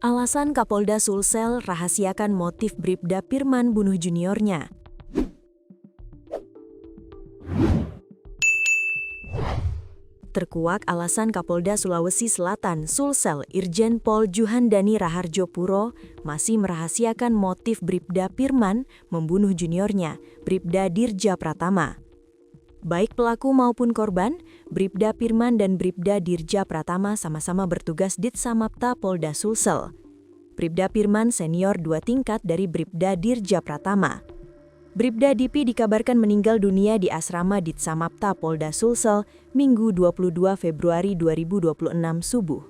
Alasan Kapolda Sulsel rahasiakan motif Bribda Pirman bunuh juniornya. Terkuak alasan Kapolda Sulawesi Selatan Sulsel Irjen Pol Juhandani Raharjo Puro masih merahasiakan motif Bribda Pirman membunuh juniornya, Bribda Dirja Pratama. Baik pelaku maupun korban, Bribda Pirman dan Bribda Dirja Pratama sama-sama bertugas Ditsamapta Polda Sulsel. Bribda Pirman senior 2 tingkat dari Bribda Dirja Pratama. Bribda Dipi dikabarkan meninggal dunia di asrama Ditsamapta Polda Sulsel Minggu 22 Februari 2026 subuh.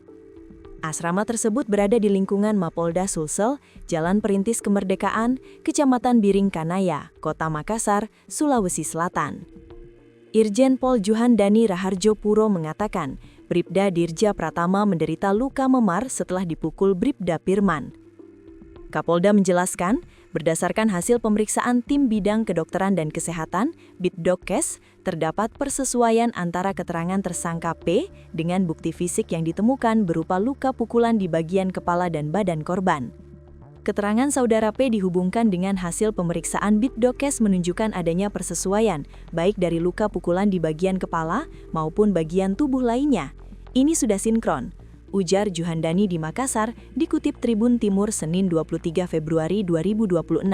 Asrama tersebut berada di lingkungan Mapolda Sulsel, Jalan Perintis Kemerdekaan, Kecamatan Biring Kanaya, Kota Makassar, Sulawesi Selatan. Irjen Pol Juhandani Raharjo Puro mengatakan, Bribda Dirja Pratama menderita luka memar setelah dipukul Bribda Pirman. Kapolda menjelaskan, berdasarkan hasil pemeriksaan Tim Bidang Kedokteran dan Kesehatan, Bitdokes, terdapat persesuaian antara keterangan tersangka P dengan bukti fisik yang ditemukan berupa luka pukulan di bagian kepala dan badan korban. Keterangan saudara P dihubungkan dengan hasil pemeriksaan Bitdokes menunjukkan adanya persesuaian, baik dari luka pukulan di bagian kepala maupun bagian tubuh lainnya. Ini sudah sinkron, ujar Juhandani di Makassar, dikutip Tribun Timur Senin 23 Februari 2026.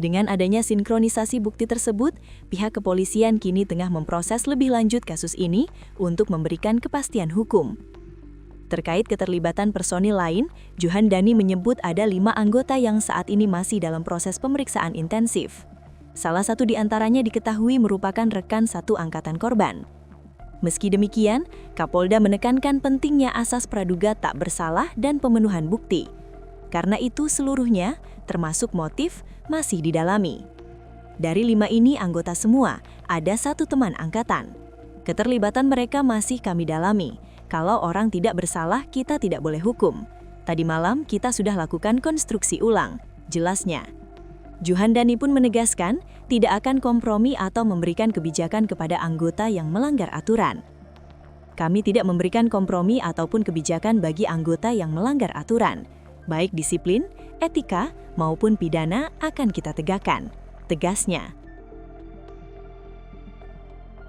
Dengan adanya sinkronisasi bukti tersebut, pihak kepolisian kini tengah memproses lebih lanjut kasus ini untuk memberikan kepastian hukum. Terkait keterlibatan personil lain, Juhandani menyebut ada 5 anggota yang saat ini masih dalam proses pemeriksaan intensif. Salah satu di antaranya diketahui merupakan rekan satu angkatan korban. Meski demikian, Kapolda menekankan pentingnya asas praduga tak bersalah dan pemenuhan bukti. Karena itu seluruhnya, termasuk motif, masih didalami. Dari 5 ini anggota semua, ada 1 teman angkatan. Keterlibatan mereka masih kami dalami. Kalau orang tidak bersalah, kita tidak boleh hukum. Tadi malam kita sudah lakukan konstruksi ulang, jelasnya. Juhandani pun menegaskan tidak akan kompromi atau memberikan kebijakan kepada anggota yang melanggar aturan. Kami tidak memberikan kompromi ataupun kebijakan bagi anggota yang melanggar aturan. Baik disiplin, etika, maupun pidana akan kita tegakkan, tegasnya.